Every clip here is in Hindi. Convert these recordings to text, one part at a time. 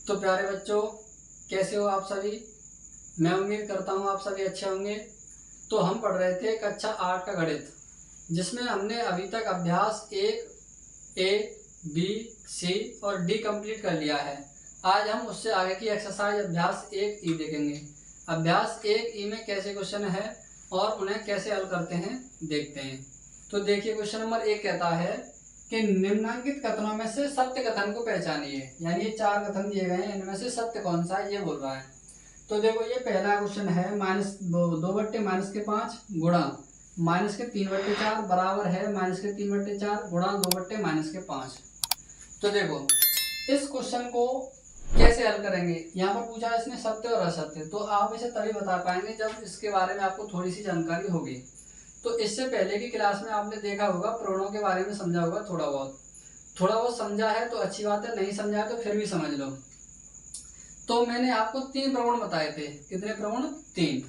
तो प्यारे बच्चों, कैसे हो आप सभी। मैं उम्मीद करता हूँ आप सभी अच्छे होंगे। तो हम पढ़ रहे थे कक्षा 8 का गणित, जिसमें हमने अभी तक अभ्यास 1 ए बी सी और डी कंप्लीट कर लिया है। आज हम उससे आगे की एक्सरसाइज अभ्यास 1 ई देखेंगे। अभ्यास 1 ई में कैसे क्वेश्चन है और उन्हें कैसे हल करते हैं देखते हैं। तो देखिए, क्वेश्चन नंबर 1 कहता है कि निम्नलिखित कथनों में से सत्य कथन को पहचानिए। यानी ये 4 कथन दिए गए हैं, इनमें से सत्य कौन सा है ये बोल रहा है। तो देखो, ये पहला क्वेश्चन है -2/-5 गुणा -3/4 बराबर है -3/4 गुणा 2/-5। तो देखो, इस क्वेश्चन को कैसे हल करेंगे। यहाँ पर पूछा है इसने सत्य और असत्य, तो आप इसे तभी बता पाएंगे जब इसके बारे में आपको थोड़ी सी जानकारी होगी। तो इससे पहले की क्लास में आपने देखा होगा, प्रवणों के बारे में समझा होगा। थोड़ा बहुत समझा है तो अच्छी बात है, नहीं समझा है तो फिर भी समझ लो। तो मैंने आपको 3 प्रवण बताए थे। कितने प्रवण? 3।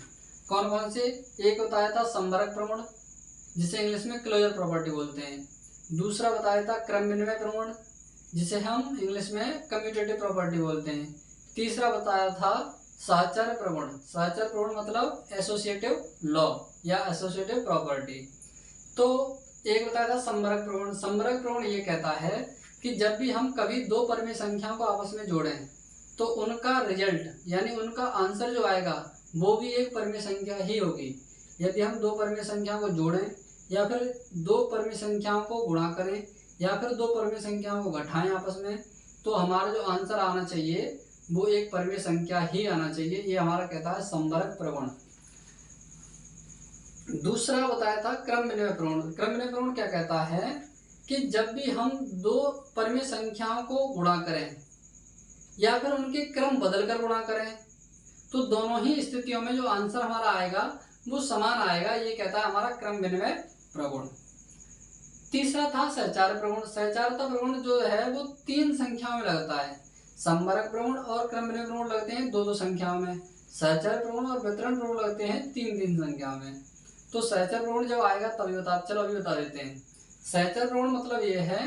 कौन कौन से? एक बताया था संवरक प्रवण, जिसे इंग्लिश में क्लोजर प्रॉपर्टी बोलते हैं। दूसरा बताया था क्रम विनिमय प्रवण, जिसे हम इंग्लिश में कम्यूटेटिव प्रॉपर्टी बोलते हैं। तीसरा बताया था साहचर्य प्रवण। साहचर्य प्रवण मतलब एसोसिएटिव लॉ या एसोसिएटिव प्रॉपर्टी। तो एक बताया था संवरक प्रवण। संवरक प्रवण ये कहता है कि जब भी हम कभी दो परिमेय संख्याओं को आपस में जोड़ें तो उनका रिजल्ट यानी उनका आंसर जो आएगा वो भी एक परिमेय संख्या ही होगी। यदि हम दो परिमेय संख्याओं को जोड़ें या फिर दो परिमेय संख्याओं को गुणा करें या फिर दो परिमेय संख्याओं को घटाएं आपस में, तो हमारा जो आंसर आना चाहिए वो एक परिमेय संख्या ही आना चाहिए। ये हमारा कहता है संवरक प्रवण। दूसरा बताया था क्रम विनिमय प्रवण। क्रम विनिमय प्रवण क्या कहता है कि जब भी हम दो परिमेय संख्याओं को गुणा करें या फिर उनके क्रम बदलकर गुणा करें तो दोनों ही स्थितियों में जो आंसर हमारा आएगा वो समान आएगा। ये कहता है हमारा क्रम विनिमय प्रवण। तीसरा था सहचार्य प्रवण। सहचार्यता प्रवण जो है वो 3 संख्याओं में लगता है। संवरक प्रवण और क्रम विनिमय प्रवण लगते हैं 2-2 संख्याओं में। सहचार्य प्रवण और वितरण प्रवण लगते हैं 3-3 संख्याओं में। तो सहचर प्रवण जब आएगा तभी अभी बता देते हैं। सहचर प्रवण मतलब ये है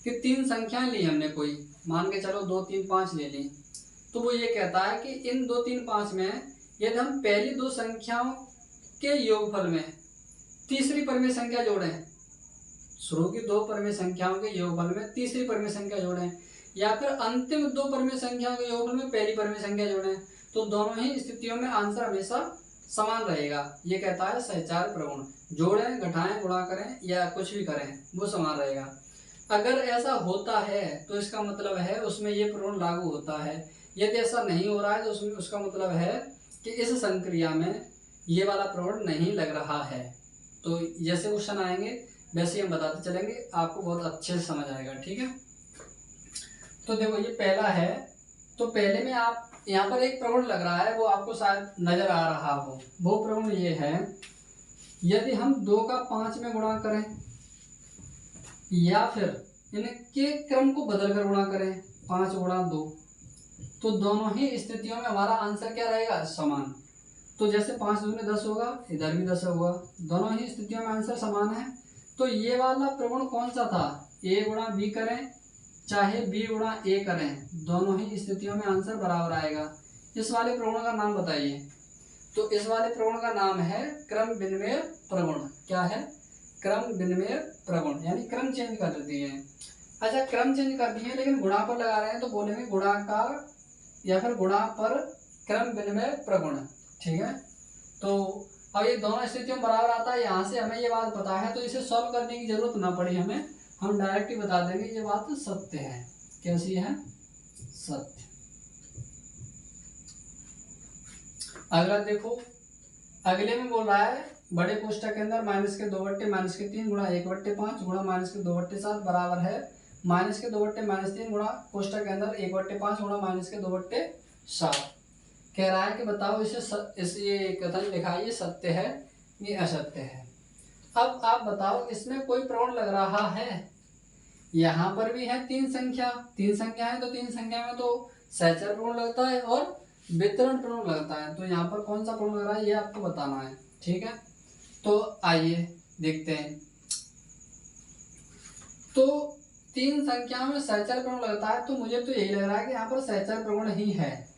कि 3 संख्याएं ली हमने, कोई मान के चलो 2, 3, 5 ले ली, तो वो ये कहता है कि इन 2, 3, 5 में यदि हम पहली 2 संख्याओं के योगफल में तीसरी परिमेय संख्या जोड़ें, शुरू की 2 परिमेय संख्याओं के योगफल में तीसरी परिमेय संख्या जोड़ें या फिर अंतिम 2 परिमेय संख्याओं के योगफल में पहली परिमेय संख्या जोड़ें, तो दोनों ही स्थितियों में आंसर हमेशा समान रहेगा। ये कहता है सहचार्य प्रवण। जोड़ें, घटाएं, गुणा करें या कुछ भी करें वो समान रहेगा। अगर ऐसा होता है तो इसका मतलब है उसमें ये प्रवण लागू होता है। यदि ऐसा नहीं हो रहा है तो उसमें उसका मतलब है कि इस संक्रिया में ये वाला प्रवण नहीं लग रहा है। तो जैसे क्वेश्चन आएंगे वैसे हम बताते चलेंगे, आपको बहुत अच्छे से समझ आएगा। ठीक है, तो देखो ये पहला है। तो पहले में आप यहाँ पर एक प्रवण लग रहा है, वो आपको शायद नजर आ रहा हो। वो प्रवण ये है, यदि हम 2 का 5 में गुणा करें या फिर इनके क्रम को बदलकर गुणा करें 5 गुणा 2, तो दोनों ही स्थितियों में हमारा आंसर क्या रहेगा? समान। तो जैसे 5 दूनी 10 होगा, इधर भी 10 होगा, दोनों ही स्थितियों में आंसर समान है। तो ये वाला प्रवण कौन सा था? a गुणा b करें चाहे b गुणा a करें, दोनों ही स्थितियों में आंसर बराबर आएगा। इस वाले प्रवण का नाम बताइए। तो इस वाले प्रवण का नाम है क्रम विनिमय प्रवण। क्या है? क्रम विनिमय प्रवण, यानी क्रम चेंज कर दिए हैं। अच्छा, क्रम चेंज कर दिए लेकिन गुणा पर लगा रहे हैं तो बोलेंगे गुणा का या फिर गुणा पर क्रम विनिमय प्रवण। ठीक है, तो अब ये दोनों स्थितियों में बराबर आता है। यहाँ से हमें ये बात पता है तो इसे सॉल्व करने की जरूरत ना पड़ी हमें, हम डायरेक्ट ही बता देंगे ये बात सत्य है। कैसी है? सत्य। अगला देखो, अगले में बोल रहा है बड़े कोष्ठक के अंदर -2/-3 गुणा 1/5 गुणा -2/7 बराबर है -2/-3 गुणा कोष्ठक के अंदर 1/5 गुणा -2/7। कह रहा है कि बताओ इसे ये कथन लिखा है ये सत्य है ये असत्य है। अब आप बताओ इसमें कोई प्रवण लग रहा है? यहाँ पर भी है 3 संख्या है, तो 3 संख्या में तो सहचर प्रवण लगता है और वितरण प्रवण लगता है। तो यहाँ पर कौन सा प्रवण लग रहा है ये आपको बताना है। ठीक है, तो आइए देखते हैं। तो तीन संख्याओं में सहचर प्रगुण लगता है, तो मुझे तो यही लग रहा है कि यहाँ पर सहचर प्रगुण ही है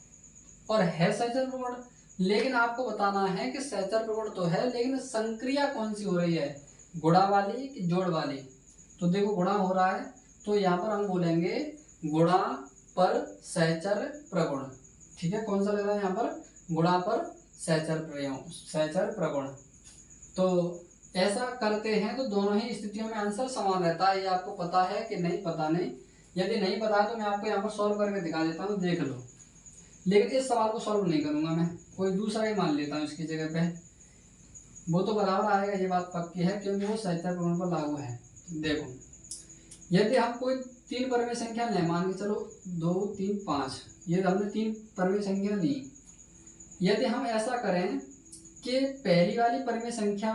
और है सहचर प्रगुण। लेकिन आपको बताना है कि सहचर प्रगुण तो है, लेकिन संक्रिया कौन सी हो रही है, गुणा वाली कि जोड़ वाली। तो देखो गुणा हो रहा है, तो यहाँ पर हम बोलेंगे गुणा पर सहचर प्रगुण। ठीक है, कौन सा लग रहा है यहाँ पर, गुणा पर सहचर प्रगुण। तो ऐसा करते हैं तो दोनों ही स्थितियों में आंसर समान रहता है। ये आपको पता है कि नहीं, पता नहीं। यदि नहीं पता है तो मैं आपको यहाँ पर सॉल्व करके दिखा देता हूँ, देख लो। लेकिन इस सवाल को सॉल्व नहीं करूंगा मैं, कोई दूसरा ही मान लेता हूँ इसकी जगह पे। वो तो बराबर आएगा, ये बात पक्की है, क्योंकि वो सहचर प्रगुण पर लागू है। देखो, यदि हम कोई तीन परमेय संख्या लें, मान के चलो 2 3 5, ये हमने तीन परमेय संख्या ली। यदि हम ऐसा करें कि पहली वाली परमेय संख्या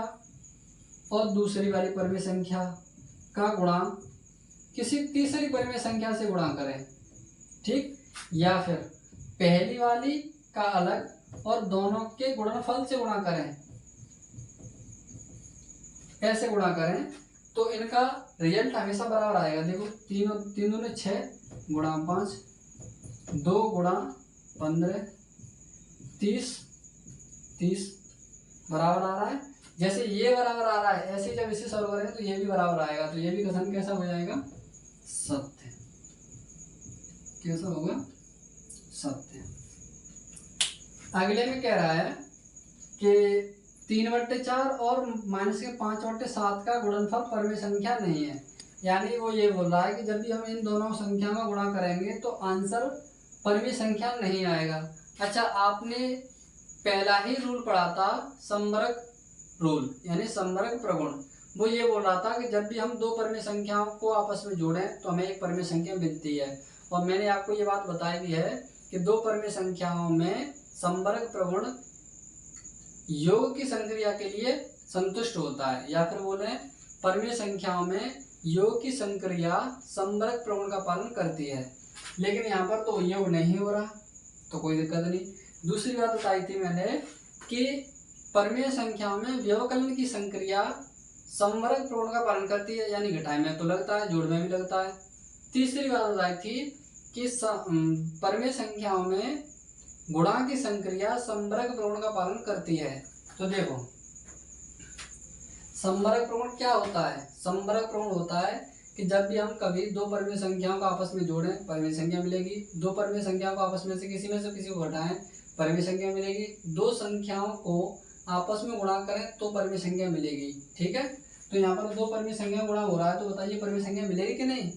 और दूसरी वाली परमेय संख्या का गुणा किसी तीसरी परमेय संख्या से गुणा करें, ठीक, या फिर पहली वाली का अलग और दोनों के गुणनफल से गुणा करें, ऐसे गुणा करें, तो इनका रिजल्ट हमेशा बराबर आएगा। देखो, तीन दूने 6 गुणा 5, 2 गुणा 15, 30 बराबर आ रहा है। जैसे ये बराबर आ रहा है, ऐसे जब इसे सॉल्व करेंगे तो ये भी बराबर आएगा, तो ये भी कथन कैसा हो जाएगा, सत्य। कैसा होगा, सत्य। अगले में कह रहा है कि 3/4 और -5/7 का गुणनफल परमेय संख्या नहीं है। यानी वो ये बोल रहा है कि जब भी हम इन दोनों संख्याओं का गुणा करेंगे तो आंसर परमेय संख्या नहीं आएगा। अच्छा, आपने पहला ही रूल पढ़ा था, समवर्ग रूल, यानी समवर्ग प्रगुण। वो ये बोल रहा था कि जब भी हम दो परमेय संख्याओं को आपस में जोड़ें तो हमें एक परमेय संख्या मिलती है। और मैंने आपको ये बात बताई भी है कि दो परमेय संख्याओं में समवर्ग प्रगुण योग की संक्रिया के लिए संतुष्ट होता है, या फिर बोले परमेय संख्याओं में योग की संक्रिया समवर्ग प्रगुण का पालन करती है। लेकिन यहाँ पर तो योग नहीं हो रहा, तो कोई दिक्कत नहीं। दूसरी बात बताई थी मैंने कि परमेय संख्याओं में व्यवकलन की संक्रिया समवर्ग प्रगुण का पालन करती है, यानी घटाए में तो लगता है, जोड़ में भी लगता है। तीसरी बात बताई थी कि परमेय संख्याओं में गुणा की संक्रिया समवर्ग प्रगुण का पालन करती है। तो देखो, समवर्ग प्रगुण क्या होता है, समवर्ग प्रगुण होता है कि जब भी हम कभी दो परमेय संख्याओं को आपस में जोड़ें, परमेय संख्या मिलेगी। दो परमेय संख्याओं को आपस में से किसी को घटाएं, परमेय संख्या मिलेगी। दो संख्याओं को आपस में गुणा करें तो परमेय संख्या मिलेगी। ठीक है, तो यहाँ पर दो परमेय संख्या गुणा हो रहा है, तो बताइए परमेय संख्या मिलेगी कि नहीं,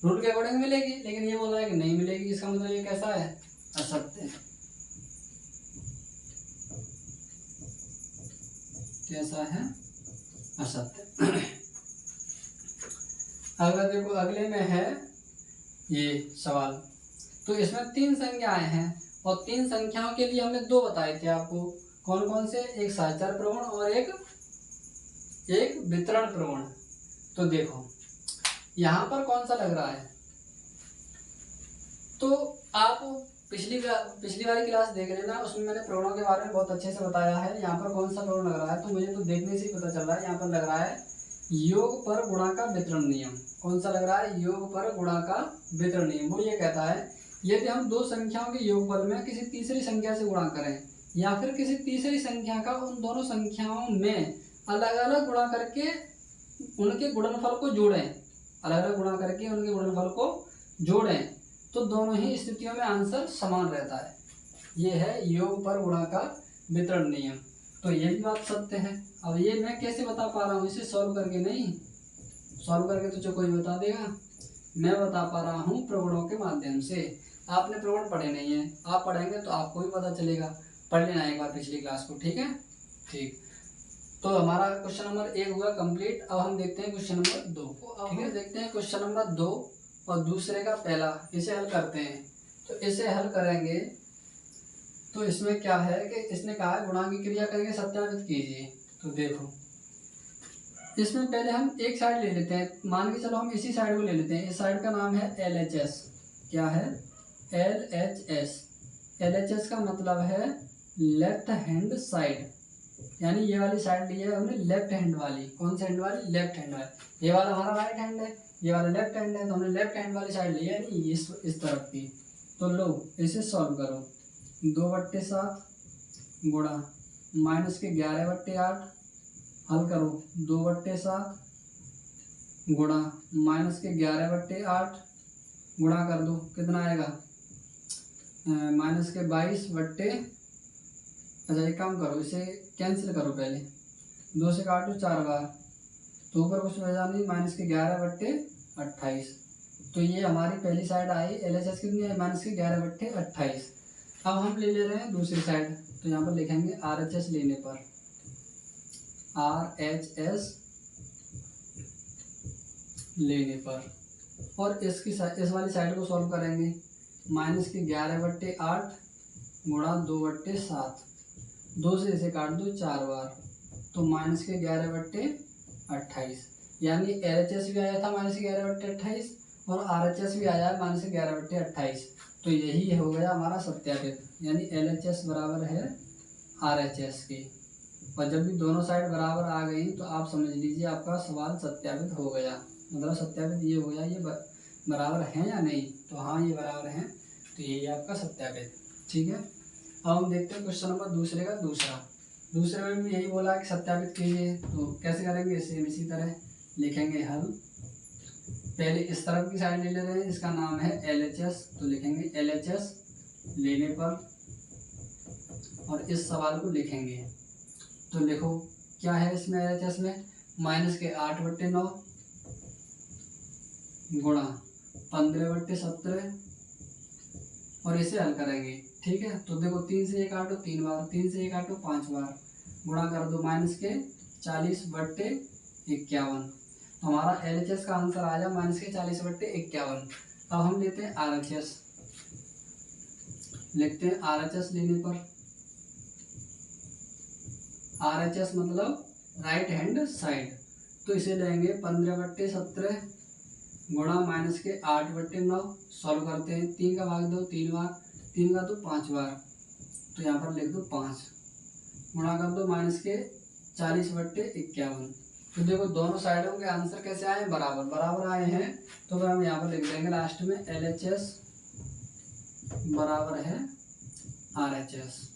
रूल के अकॉर्डिंग मिलेगी। लेकिन ये बोल रहा है कि नहीं मिलेगी, इसका मतलब ये कैसा है, असत्य। कैसा है, असत्य। अगर देखो, अगले में है ये सवाल, तो इसमें तीन संख्याएं हैं और तीन संख्याओं के लिए हमने दो बताए थे आपको, कौन कौन से, एक सहचर प्रगुण और एक वितरण प्रगुण। तो देखो यहाँ पर कौन सा लग रहा है, तो आप पिछली वाली क्लास देख लेना, उसमें मैंने प्रगुणों के बारे में बहुत अच्छे से बताया है। यहाँ पर कौन सा प्रगुण लग रहा है, तो मुझे तो देखने से ही पता चल रहा है, यहाँ पर लग रहा है योग पर गुणा का वितरण नियम। कौन सा लग रहा है, योग पर गुणा का वितरण नियम। वो ये कहता है यदि हम दो संख्याओं के योगफल में किसी तीसरी संख्या से गुणा करें, या फिर किसी तीसरी संख्या का उन दोनों संख्याओं में अलग अलग गुणा करके उनके गुणनफल को जोड़ें, अलग अलग गुणा करके उनके गुणनफल को जोड़ें, तो दोनों ही स्थितियों में आंसर समान रहता है। ये है योग पर गुणा का वितरण नियम। तो ये भी बात सत्य है। अब ये मैं कैसे बता पा रहा हूँ, इसे सॉल्व करके नहीं, सॉल्व करके तो जो कोई बता देगा, मैं बता पा रहा हूँ प्रगुणों के माध्यम से। आपने प्रगुण पढ़े नहीं है, आप पढ़ेंगे तो आपको भी पता चलेगा। पढ़ लेना एक बार पिछली क्लास को, ठीक है। ठीक, तो हमारा क्वेश्चन नंबर 1 हुआ कंप्लीट। अब हम देखते हैं क्वेश्चन नंबर 2। ठीक है, देखते हैं क्वेश्चन नंबर 2 और दूसरे का पहला, इसे हल करते हैं। तो इसे हल करेंगे तो इसमें क्या है कि इसने कहा है गुणा की क्रिया करके सत्यापित कीजिए। तो देखो, इसमें पहले हम एक साइड ले लेते हैं, मान के चलो हम इसी साइड को ले लेते हैं। इस साइड का नाम है LHS। क्या है, LHS। LHS का मतलब है लेफ्ट हैंड साइड। यानी ये वाली साइड ली है हमने लेफ्ट हैंड वाली। कौन सी हैंड वाली? लेफ्ट हैंड वाली। ये वाला हमारा राइट हैंड है, ये वाला लेफ्ट हैंड है, तो हमने लेफ्ट हैंड वाली साइड ली है यानी इस तरफ की। तो लो इसे सॉल्व करो। 2/7 गुणा -11/8 हल करो। 2/7 गुणा -11/8 गुणा कर दो, कितना आएगा? -22 अच्छा एक काम करो, इसे कैंसिल करो पहले। 2 से काटो 4 बार, तो ऊपर कुछ बचा नहीं, -11/28। तो ये हमारी पहली साइड आई। LHS कितनी आई? -11/28। अब हम ले रहे हैं दूसरी साइड, तो यहाँ पर लिखेंगे RHS लेने पर, RHS लेने पर, और इस वाली साइड को सॉल्व करेंगे। -11/8 गुणा 2/7, 2 से इसे काट दो 4 बार, तो -11/28। यानी LHS भी आया था -11/28 और RHS भी आया है -11/28। तो यही हो गया हमारा सत्यापित, यानी LHS बराबर है RHS के। और जब भी दोनों साइड बराबर आ गई तो आप समझ लीजिए आपका सवाल सत्यापित हो गया। मतलब सत्यापित ये हो गया, ये बराबर हैं या नहीं? तो हाँ ये बराबर हैं, तो यही आपका सत्यापित। ठीक है, अब हम देखते हैं क्वेश्चन नंबर दूसरे का दूसरे में भी यही बोला है कि सत्यापित कीजिए। तो कैसे करेंगे? सेम इसी तरह लिखेंगे हल। पहले इस तरफ की साइड ले रहे हैं, इसका नाम है LHS, तो लिखेंगे LHS लेने पर, और इस सवाल को लिखेंगे। तो लिखो क्या है इसमें LHS में? -8/9 गुणा 15/17, और इसे हल करेंगे। ठीक है, तो देखो 3 से 1 काटो 3 बार, 3 से 1 काटो 5 बार, गुणा कर दो -40/51। तो हमारा LHS का आंसर आ जाए -40/51। अब हम लेते हैं RHS, लिखते हैं RHS लेने पर। RHS मतलब राइट हैंड साइड, तो इसे लेंगे 15/17 गुणा -8/9, सॉल्व करते हैं। 3 का भाग दो 3 बार, 3 का तो 5 बार, तो यहाँ पर लिख दो 5, गुणा कर दो -40/51। तो देखो दोनों साइडों के आंसर कैसे आए? बराबर आए हैं। तो फिर हम यहाँ पर लिख देंगे लास्ट में LHS बराबर है RHS।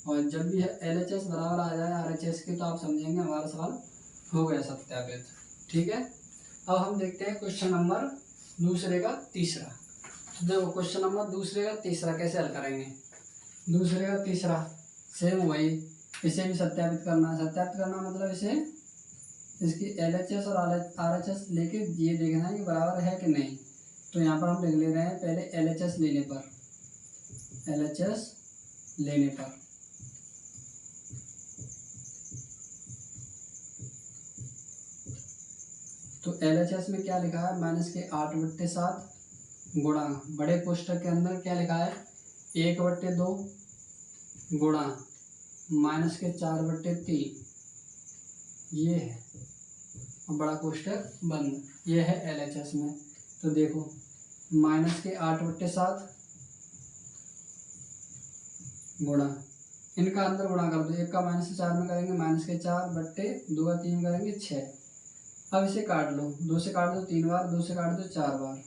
और जब भी LHS बराबर आ जाए RHS के, तो आप समझेंगे हमारा सवाल हो गया सत्यापित। ठीक है, अब हम देखते हैं क्वेश्चन नंबर दूसरे का तीसरा। तो देखो क्वेश्चन नंबर दूसरे का तीसरा कैसे हल करेंगे? दूसरे का तीसरा सेम वही, इसे भी सत्यापित करना है। सत्यापित करना मतलब इसकी LHS और RHS लेके ये देखना है कि बराबर है कि नहीं। तो यहाँ पर हम लिख ले रहे हैं पहले LHS लेने पर, LHS लेने पर। तो LHS में क्या लिखा है? -8/7 गुणा, बड़े कोष्ठक के अंदर क्या लिखा है? 1/2 गुणा -4/3, ये है, और बड़ा कोष्ठक बंद, ये है LHS में। तो देखो -8/7 गुणा, इनका अंदर गुणा कर दो, 1 का -4 में करेंगे -4/2 का 3 करेंगे 6। अब इसे काट लो, 2 से काट दो 3 बार, 2 से काट दो 4 बार,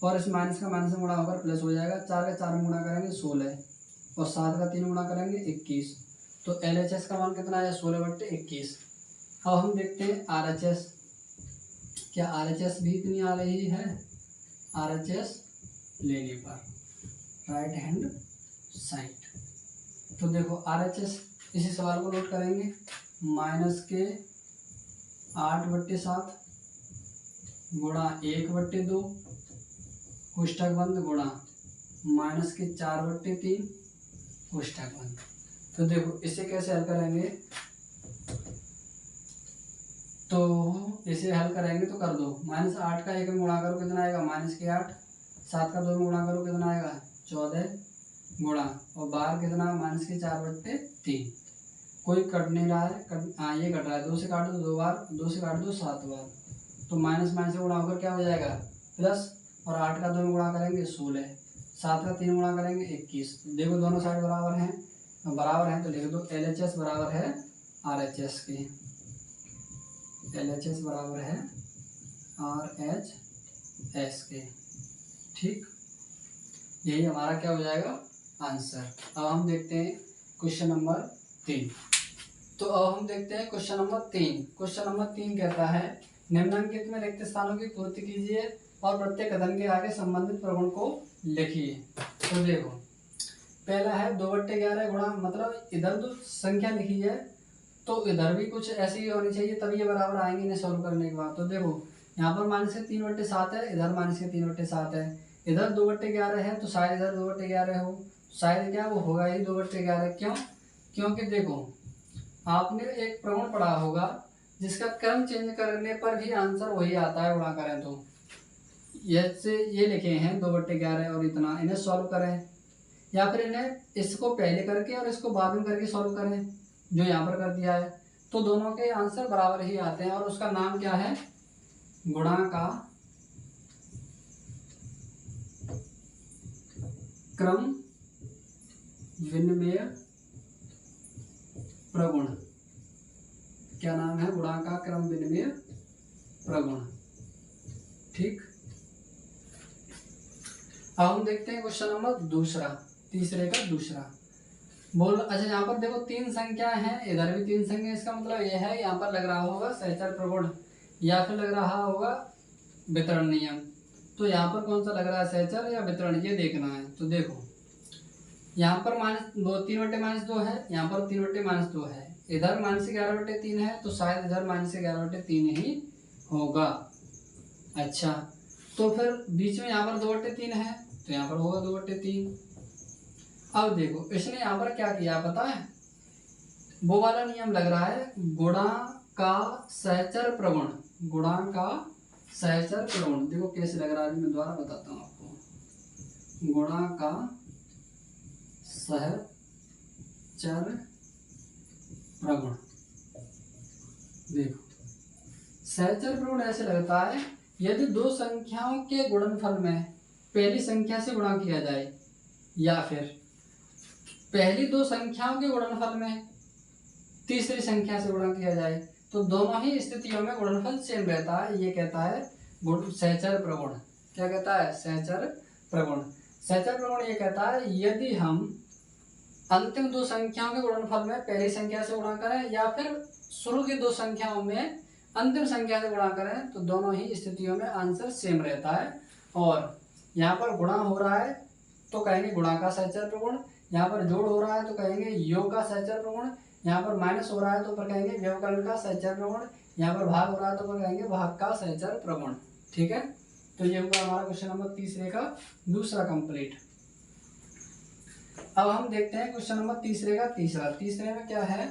और इस माइनस का माइनस में गुणा होकर प्लस हो जाएगा। 4 का 4 में गुणा करेंगे 16, और 7 का 3 गुणा करेंगे 21। तो LHS का मान कितना आया? 16/21। अब हम देखते हैं RHS, क्या RHS भी इतनी आ रही है? RHS लेने पर राइट हैंड साइड, तो देखो RHS, इसी सवाल को नोट करेंगे। -8/7 गुणा 1/2 कोष्ठक बंद गुणा -4/3 कोष्ठक बंद। तो देखो इसे कैसे हल करेंगे? तो इसे हल करेंगे तो कर दो, -8 का 1 में गुणा करो कितना आएगा? -8, 7 का 2 में गुणा करो कितना आएगा? 14 गुणा, और बाहर कितना? -4/3। कोई कट नहीं रहा है, हाँ ये कट रहा है। 2 से काट दो 2 बार, 2 से काट दो 7 बार, तो माइनस से गुणा होकर क्या हो जाएगा? प्लस, और 8 का 2 में गुणा करेंगे 16, 7 का 3 गुणा करेंगे 21। देखो दोनों साइड बराबर हैं, बराबर है तो लिख दो LHS बराबर है RHS के, LHS बराबर है RHS के। ठीक, यही हमारा क्या हो जाएगा आंसर। अब हम देखते हैं क्वेश्चन नंबर 3। तो अब हम देखते हैं क्वेश्चन नंबर 3। क्वेश्चन नंबर 3 कहता है निम्नलिखित में रिक्त स्थानों की पूर्ति कीजिए और प्रत्येक कथन के आगे संबंधित प्रगुण को लिखिए। तो देखो पहला है 2/11 गुणा, मतलब इधर तो संख्या लिखी है तो इधर भी कुछ ऐसी ही होनी चाहिए तभी ये बराबर आएंगे इन्हें सोल्व करने के बाद। तो देखो यहाँ पर -3/7 है, इधर -3/7 है, इधर 2/11 है तो शायद इधर 2/11 हो, शायद क्या वो होगा ही 2/11। क्यों? क्योंकि देखो आपने एक प्रगुण पढ़ा होगा जिसका क्रम चेंज करने पर भी आंसर वही आता है गुणा करें तो। ये लिखे हैं 2/11 और इतना, इन्हें सॉल्व करें या फिर इन्हें इसको पहले करके और इसको बाद में करके सॉल्व करें जो यहाँ पर कर दिया है, तो दोनों के आंसर बराबर ही आते हैं। और उसका नाम क्या है? गुणा का क्रम विनिमय प्रगुण। क्या नाम है? गुणा का क्रम विनिमय प्रगुण। ठीक, अब हम देखते हैं क्वेश्चन नंबर दूसरा, तीसरे का दूसरा। बोल अच्छा यहाँ पर देखो 3 संख्या है, इधर भी 3 संख्या, इसका मतलब यह है यहाँ पर लग रहा होगा सहचर प्रगुण या फिर लग रहा होगा वितरण नियम। तो यहाँ पर कौन सा लग रहा है, सहचर या वितरण, ये देखना है। तो देखो यहाँ पर -3/-2 है, यहाँ पर 3/-2 है, इधर -11/3 है तो शायद इधर -11/3 ही होगा। अच्छा तो फिर बीच में यहाँ पर 2/3 है तो यहाँ पर होगा 2/3। अब देखो इसने यहाँ पर क्या किया पता है, वो वाला नियम लग रहा है गुणा का सहचर प्रगुण। गुणा का सहचर प्रगुण देखो कैसे लग रहा है, मैं दोबारा बताता हूँ आपको। गुणा का सहचर प्रगुण, देखो सहचर प्रगुण ऐसे लगता है यदि 2 संख्याओं के गुणनफल में पहली संख्या से गुणा किया जाए या फिर पहली 2 संख्याओं के गुणनफल में तीसरी संख्या से गुणा किया जाए तो दोनों ही स्थितियों में गुणनफल सेम रहता है। ये कहता है सहचर प्रगुण। क्या कहता है? सहचर प्रगुण। सहचर प्रगुण ये कहता है यदि हम अंतिम 2 संख्याओं के गुणनफल में पहली संख्या से गुणा करें या फिर शुरू की 2 संख्याओं में अंतिम संख्या से गुणा करें तो दोनों ही स्थितियों में आंसर सेम रहता है। और यहाँ पर गुणा हो रहा है तो कहेंगे गुणा का सहचर प्रगुण, यहाँ पर जोड़ हो रहा है तो कहेंगे योग का सहचर प्रगुण, यहाँ पर माइनस हो रहा है तो पर कहेंगे व्यवकलन का सहचर प्रगुण, यहाँ पर भाग हो रहा है तो पर कहेंगे भाग का सहचर प्रगुण। ठीक है, तो ये होगा हमारा क्वेश्चन नंबर तीसरे का दूसरा कंप्लीट। अब हम देखते हैं क्वेश्चन नंबर तीसरे का तीसरा। तीसरे में क्या है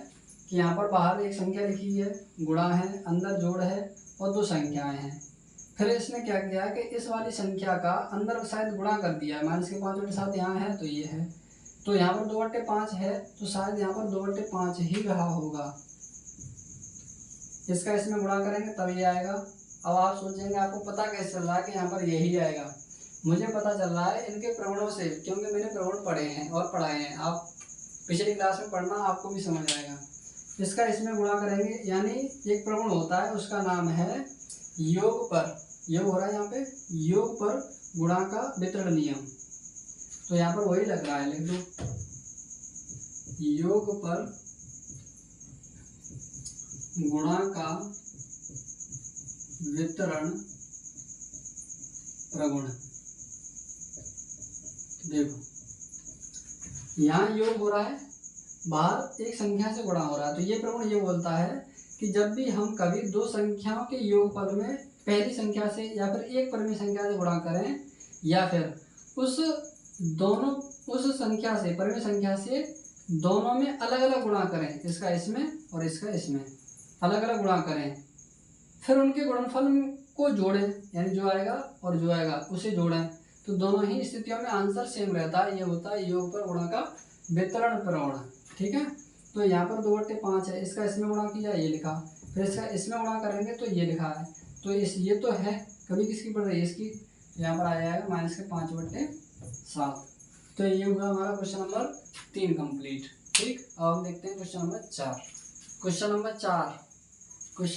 कि यहाँ पर बाहर एक संख्या लिखी है, गुणा है, अंदर जोड़ है और 2 संख्याएं हैं। फिर इसने क्या किया कि इस वाली संख्या का अंदर शायद गुणा कर दिया है, -5/7 यहाँ है तो ये है, तो यहाँ पर 2/5 है तो शायद यहाँ पर 2/5 ही रहा होगा। इसका इसमें गुणा करेंगे तब ये आएगा। अब आप सोचेंगे आपको पता कैसे चल रहा है कि यहाँ पर यही आएगा? मुझे पता चल रहा है इनके प्रगुणों से, क्योंकि मैंने प्रगुण पढ़े हैं और पढ़ाए हैं। आप पिछली क्लास में पढ़ना, आपको भी समझ आएगा। इसका इसमें गुणा करेंगे, यानी एक प्रगुण होता है उसका नाम है योग पर, योग हो रहा है यहाँ पे, योग पर गुणा का वितरण नियम। तो यहाँ पर वही लग रहा है, लिख दो योग पर गुणा का वितरण प्रगुण। देखो यहाँ योग हो रहा है, बाहर एक संख्या से गुणा हो रहा है, तो ये प्रगुण ये बोलता है कि जब भी हम कभी 2 संख्याओं के योगफल में पहली संख्या से या फिर एक परिमेय संख्या से गुणा करें या फिर उस संख्या से परिमेय संख्या से दोनों में अलग अलग गुणा करें, इसका इसमें और इसका इसमें अलग अलग गुणा करें, फिर उनके गुणनफल को जोड़ें, यानी जो आएगा और जो आएगा उसे जोड़ें, तो दोनों ही स्थितियों में आंसर सेम रहता है। ये होता है योग पर गुणा का वितरण प्रगुण। ठीक है, तो यहाँ पर 2/5 है, इसका इसमें गुणा किया ये लिखा, फिर इसका इसमें गुणा करेंगे तो ये लिखा है, तो ये तो है कभी किसकी पड़ रही है, इसकी, यहाँ पर आ जाएगा -5/7। तो ये होगा हमारा क्वेश्चन नंबर 3 कंप्लीट। ठीक, अब हम देखते हैं क्वेश्चन नंबर 4। क्वेश्चन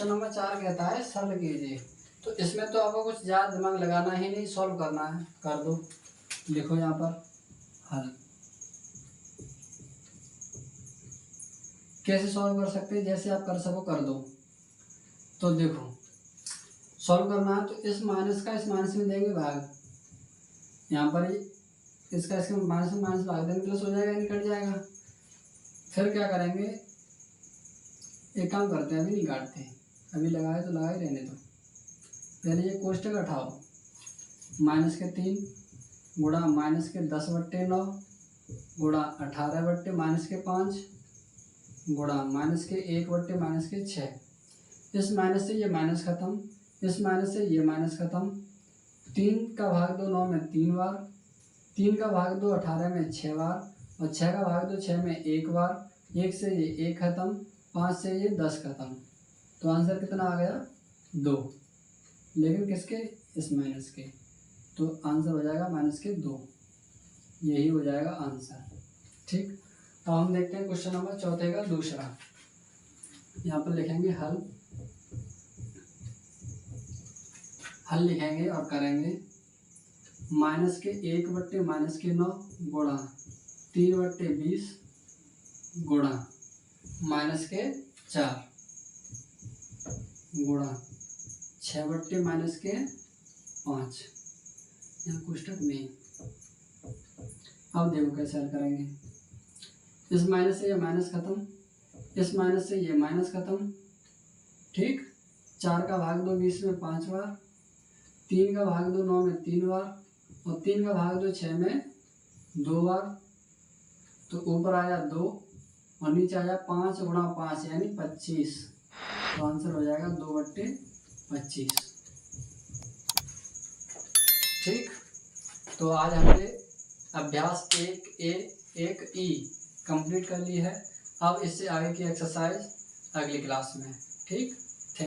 नंबर 4 कहता है सरल कीजिए। तो इसमें तो आपको कुछ ज़्यादा दिमाग लगाना ही नहीं, सॉल्व करना है। कर दो, लिखो यहाँ पर हल। कैसे सॉल्व कर सकते हैं, जैसे आप कर सको कर दो। तो देखो, सॉल्व करना है तो इस माइनस का इस माइनस में देंगे भाग, यहाँ पर इसका इसके माइनस में माइनस भाग देंगे, प्लस हो जाएगा, निकट जाएगा। फिर क्या करेंगे, एक काम करते हैं, अभी नहीं काटते, अभी लगाए तो लगाए रहने दो। पहले ये कोष्टक उठाओ, -3 गुणा -10/9 गुणा 18/-5 गुणा -1/-6। इस माइनस से ये माइनस खत्म, इस माइनस से ये माइनस खत्म। 3 का भाग 2 9 में 3 बार, 3 का भाग 2 18 में 6 बार, और 6 का भाग 2 6 में 1 बार। 1 से ये 1 खत्म, 5 से ये 10 खत्म। तो आंसर कितना आ गया, 2। लेकिन किसके, इस माइनस के। तो आंसर हो जाएगा -2, यही हो जाएगा आंसर। ठीक, अब हम देखते हैं क्वेश्चन नंबर 4 का दूसरा। यहाँ पर लिखेंगे हल, लिखेंगे और करेंगे। -1/-9 गुणा 3/20 गुणा -4 गुणा 6/-5। यहाँ कोष्टक में। अब देखो कैसे हल करेंगे। इस माइनस से ये माइनस खत्म, इस माइनस से ये माइनस खत्म। ठीक, 4 का भाग 2 20 में 5 बार, 3 का भाग 2 9 में 3 बार, और 3 का भाग 2 6 में 2 बार। तो ऊपर आया 2 और नीचे आया 5 गुणा 5 यानी 25। तो आंसर हो जाएगा 2/25। ठीक, तो आज हमने अभ्यास 1A 1E कंप्लीट कर ली है। अब इससे आगे की एक्सरसाइज अगली क्लास में। ठीक।